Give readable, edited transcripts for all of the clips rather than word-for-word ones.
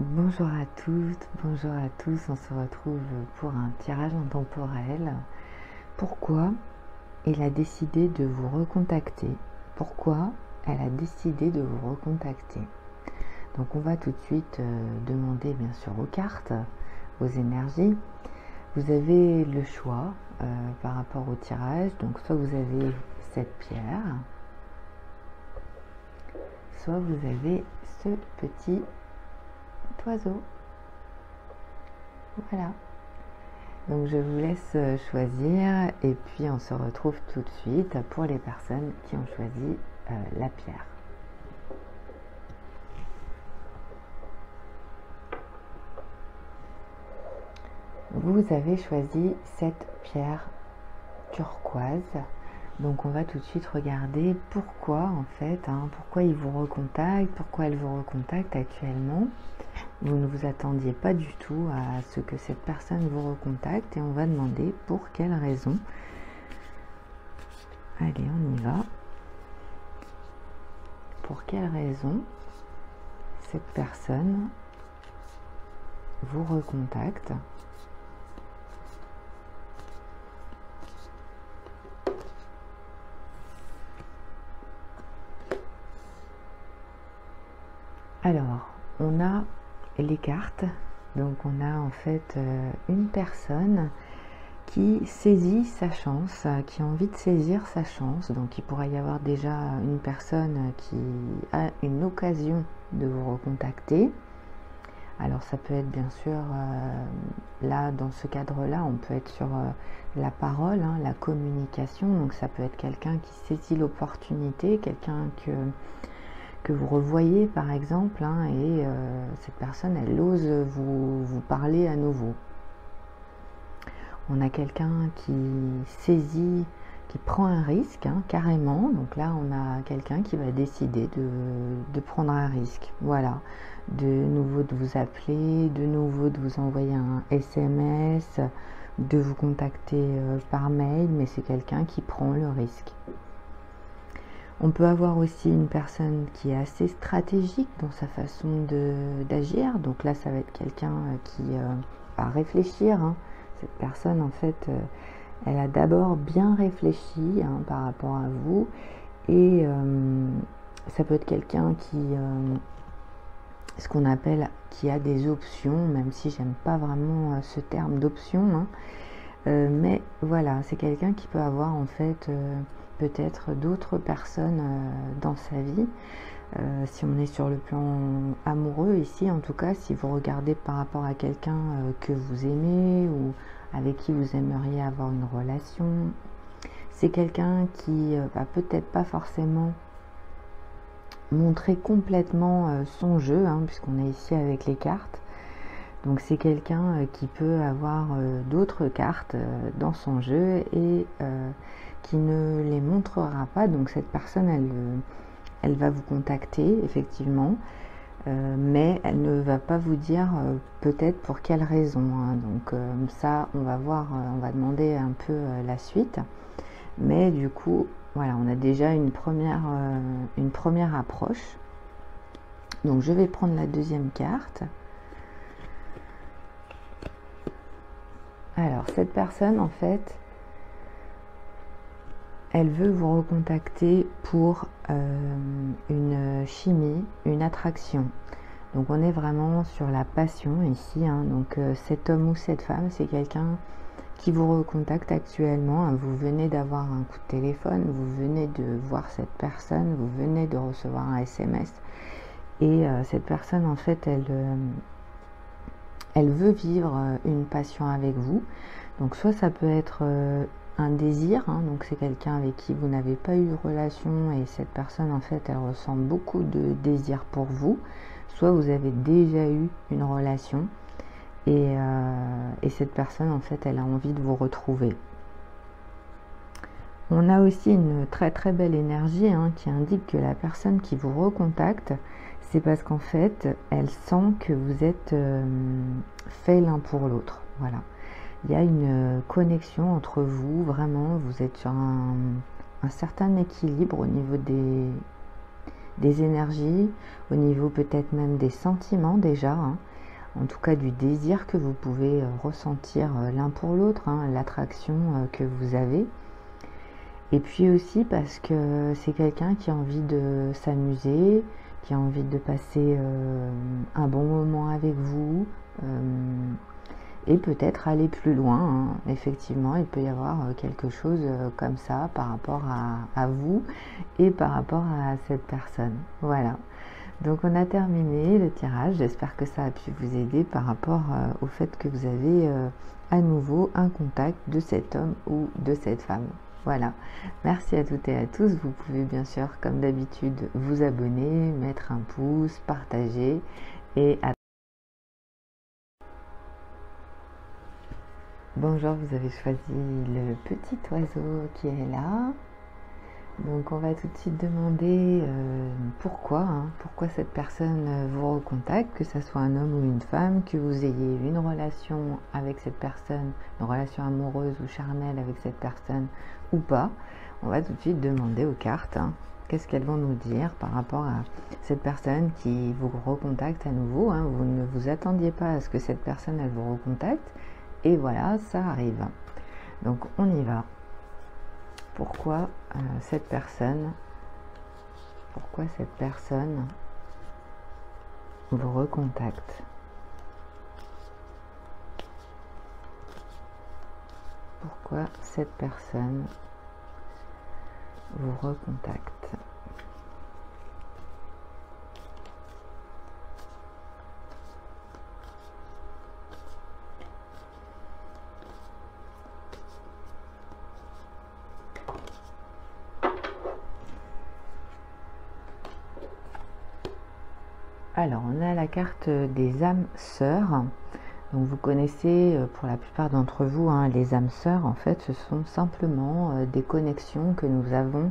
Bonjour à toutes, bonjour à tous, on se retrouve pour un tirage intemporel. Pourquoi il a décidé de vous recontacter? Pourquoi elle a décidé de vous recontacter? Donc on va tout de suite demander bien sûr aux cartes, aux énergies. Vous avez le choix par rapport au tirage, donc soit vous avez cette pierre, soit vous avez ce petit oiseau. Voilà. Donc je vous laisse choisir et puis on se retrouve tout de suite pour les personnes qui ont choisi la pierre. Vous avez choisi cette pierre turquoise. Donc on va tout de suite regarder pourquoi en fait, pourquoi il vous recontacte, pourquoi elle vous recontacte actuellement. Vous ne vous attendiez pas du tout à ce que cette personne vous recontacte et on va demander pour quelle raison. Allez, on y va. Pour quelle raison cette personne vous recontacte? Alors, on a les cartes, donc on a en fait une personne qui saisit sa chance, qui a envie de saisir sa chance. Donc il pourrait y avoir déjà une personne qui a une occasion de vous recontacter. Alors ça peut être bien sûr, là dans ce cadre-là, on peut être sur la parole, la communication. Donc ça peut être quelqu'un qui saisit l'opportunité, quelqu'un que vous revoyez par exemple, et cette personne elle ose vous parler à nouveau. On a quelqu'un qui saisit, qui prend un risque carrément. Donc là on a quelqu'un qui va décider de prendre un risque, voilà, de nouveau de vous appeler, de nouveau de vous envoyer un SMS, de vous contacter par mail, mais c'est quelqu'un qui prend le risque. On peut avoir aussi une personne qui est assez stratégique dans sa façon d'agir. Donc là, ça va être quelqu'un qui va réfléchir. Cette personne, en fait, elle a d'abord bien réfléchi par rapport à vous. Et ça peut être quelqu'un qui, ce qu'on appelle, qui a des options, même si j'aime pas vraiment ce terme d'option. Mais voilà, c'est quelqu'un qui peut avoir, en fait... peut-être d'autres personnes dans sa vie. Si on est sur le plan amoureux ici, en tout cas, si vous regardez par rapport à quelqu'un que vous aimez ou avec qui vous aimeriez avoir une relation, c'est quelqu'un qui va peut-être pas forcément montrer complètement son jeu, puisqu'on est ici avec les cartes. Donc c'est quelqu'un qui peut avoir d'autres cartes dans son jeu et qui ne les montrera pas. Donc cette personne, elle va vous contacter effectivement, mais elle ne va pas vous dire peut-être pour quelle raison. Donc ça, on va voir, on va demander un peu la suite. Mais du coup, voilà, on a déjà une première approche. Donc je vais prendre la deuxième carte. Alors, cette personne, en fait, elle veut vous recontacter pour une chimie, une attraction. Donc, on est vraiment sur la passion ici. Donc, cet homme ou cette femme, c'est quelqu'un qui vous recontacte actuellement. Vous venez d'avoir un coup de téléphone, vous venez de voir cette personne, vous venez de recevoir un SMS. Et cette personne, en fait, elle veut vivre une passion avec vous. Donc soit ça peut être un désir, hein, donc c'est quelqu'un avec qui vous n'avez pas eu de relation et cette personne en fait elle ressent beaucoup de désir pour vous, soit vous avez déjà eu une relation et cette personne en fait elle a envie de vous retrouver. On a aussi une très très belle énergie hein, qui indique que la personne qui vous recontacte, c'est parce qu'en fait elle sent que vous êtes fait l'un pour l'autre, voilà. Il y a une connexion entre vous, vraiment, vous êtes sur un certain équilibre au niveau des énergies, au niveau peut-être même des sentiments déjà, hein. En tout cas du désir que vous pouvez ressentir l'un pour l'autre, hein, l'attraction que vous avez. Et puis aussi parce que c'est quelqu'un qui a envie de s'amuser, qui a envie de passer un bon moment avec vous, et peut-être aller plus loin, hein. Effectivement, il peut y avoir quelque chose comme ça par rapport à vous et par rapport à cette personne. Voilà. Donc on a terminé le tirage. J'espère que ça a pu vous aider par rapport au fait que vous avez à nouveau un contact de cet homme ou de cette femme. Voilà. Merci à toutes et à tous. Vous pouvez bien sûr, comme d'habitude, vous abonner, mettre un pouce, partager et à Bonjour, vous avez choisi le petit oiseau qui est là. Donc on va tout de suite demander pourquoi cette personne vous recontacte, que ce soit un homme ou une femme, que vous ayez une relation avec cette personne, une relation amoureuse ou charnelle avec cette personne ou pas. On va tout de suite demander aux cartes hein, qu'est-ce qu'elles vont nous dire par rapport à cette personne qui vous recontacte à nouveau. Hein. Vous ne vous attendiez pas à ce que cette personne elle vous recontacte. Et voilà, ça arrive. Donc on y va. Pourquoi cette personne vous recontacte? Pourquoi cette personne vous recontacte? Alors, on a la carte des âmes sœurs. Donc, vous connaissez pour la plupart d'entre vous hein, les âmes sœurs. En fait, ce sont simplement des connexions que nous avons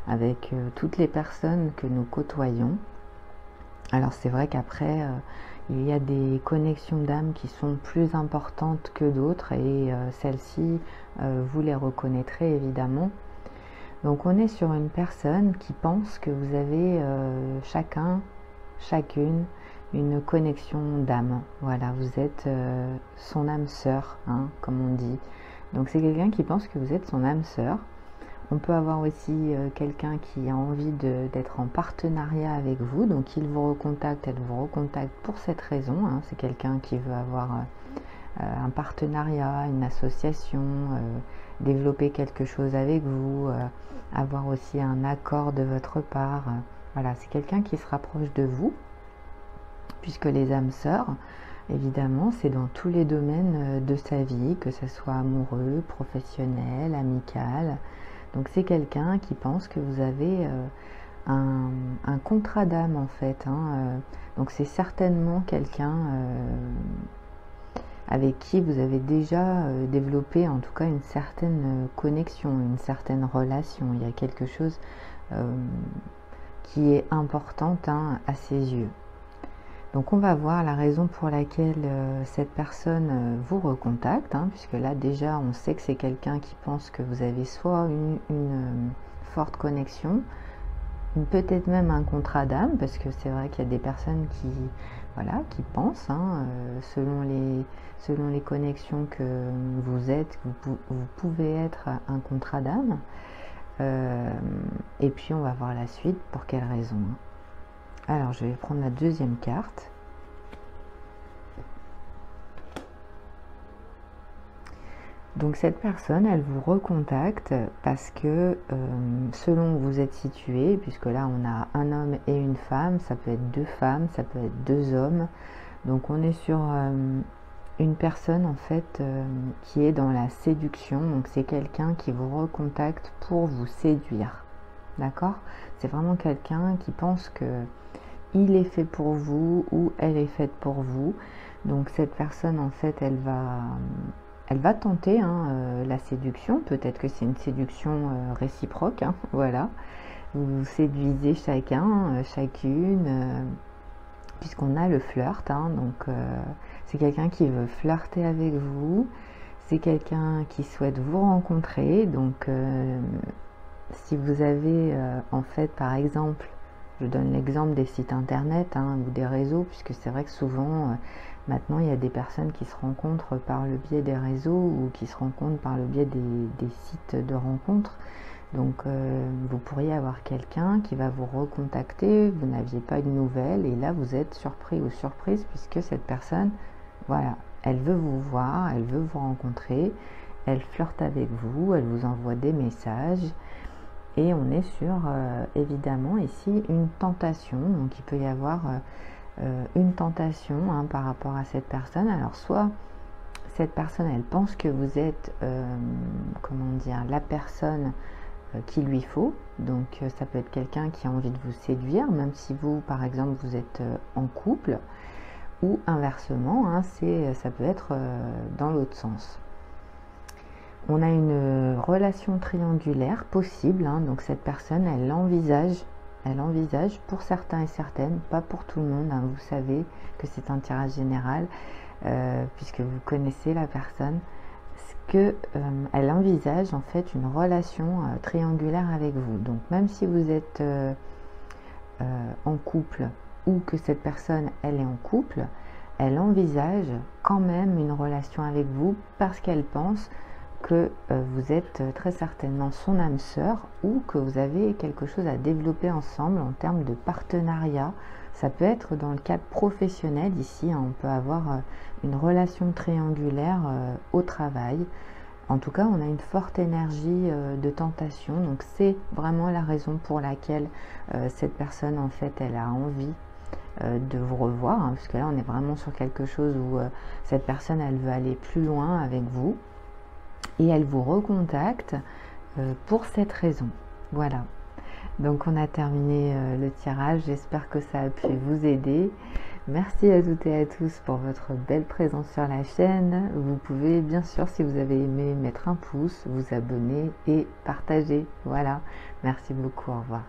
avec toutes les personnes que nous côtoyons. Alors, c'est vrai qu'après, il y a des connexions d'âmes qui sont plus importantes que d'autres et celles-ci, vous les reconnaîtrez évidemment. Donc, on est sur une personne qui pense que vous avez chacune une connexion d'âme. Voilà, vous êtes son âme sœur, hein, comme on dit. Donc c'est quelqu'un qui pense que vous êtes son âme sœur. On peut avoir aussi quelqu'un qui a envie d'être en partenariat avec vous. Donc il vous recontacte, elle vous recontacte pour cette raison. Hein. C'est quelqu'un qui veut avoir un partenariat, une association, développer quelque chose avec vous, avoir aussi un accord de votre part. Voilà, c'est quelqu'un qui se rapproche de vous, puisque les âmes sœurs, évidemment, c'est dans tous les domaines de sa vie, que ce soit amoureux, professionnel, amical. Donc c'est quelqu'un qui pense que vous avez un contrat d'âme en fait. Hein. Donc c'est certainement quelqu'un avec qui vous avez déjà développé en tout cas une certaine connexion, une certaine relation. Il y a quelque chose qui est importante hein, à ses yeux. Donc on va voir la raison pour laquelle cette personne vous recontacte, hein, puisque là déjà on sait que c'est quelqu'un qui pense que vous avez soit une forte connexion, peut-être même un contrat d'âme, parce que c'est vrai qu'il y a des personnes qui pensent, hein, selon les connexions que vous êtes, vous pouvez être un contrat d'âme. Et puis on va voir la suite, pour quelle raison. Alors je vais prendre la deuxième carte. Donc cette personne, elle vous recontacte parce que selon où vous êtes situé, puisque là on a un homme et une femme, ça peut être deux femmes, ça peut être deux hommes. Donc on est sur une personne en fait qui est dans la séduction, donc c'est quelqu'un qui vous recontacte pour vous séduire, d'accord? C'est vraiment quelqu'un qui pense que il est fait pour vous ou elle est faite pour vous. Donc cette personne en fait elle va tenter la séduction. Peut-être que c'est une séduction réciproque, hein, voilà. Vous séduisez chacun, chacune, puisqu'on a le flirt, hein, donc c'est quelqu'un qui veut flirter avec vous, c'est quelqu'un qui souhaite vous rencontrer. Donc si vous avez en fait par exemple, je donne l'exemple des sites internet ou des réseaux, puisque c'est vrai que souvent maintenant il y a des personnes qui se rencontrent par le biais des réseaux ou qui se rencontrent par le biais des sites de rencontres. Donc vous pourriez avoir quelqu'un qui va vous recontacter, vous n'aviez pas de nouvelles et là vous êtes surpris ou surprise puisque cette personne, voilà, elle veut vous voir, elle veut vous rencontrer, elle flirte avec vous, elle vous envoie des messages. Et on est sur, évidemment, ici, une tentation. Donc, il peut y avoir une tentation par rapport à cette personne. Alors, soit cette personne, elle pense que vous êtes, comment dire, la personne qu'il lui faut. Donc, ça peut être quelqu'un qui a envie de vous séduire, même si vous, par exemple, vous êtes en couple. Ou inversement, ça peut être dans l'autre sens. On a une relation triangulaire possible, donc cette personne, elle envisage pour certains et certaines, pas pour tout le monde, vous savez que c'est un tirage général, puisque vous connaissez la personne, elle envisage en fait une relation triangulaire avec vous. Donc même si vous êtes en couple ou que cette personne, elle est en couple, elle envisage quand même une relation avec vous parce qu'elle pense que vous êtes très certainement son âme sœur ou que vous avez quelque chose à développer ensemble en termes de partenariat. Ça peut être dans le cadre professionnel ici, on peut avoir une relation triangulaire au travail. En tout cas, on a une forte énergie de tentation, donc c'est vraiment la raison pour laquelle cette personne, en fait, elle a envie de vous revoir, parce que là, on est vraiment sur quelque chose où cette personne, elle veut aller plus loin avec vous. Et elle vous recontacte pour cette raison. Voilà. Donc on a terminé le tirage. J'espère que ça a pu vous aider. Merci à toutes et à tous pour votre belle présence sur la chaîne. Vous pouvez bien sûr, si vous avez aimé, mettre un pouce, vous abonner et partager. Voilà. Merci beaucoup. Au revoir.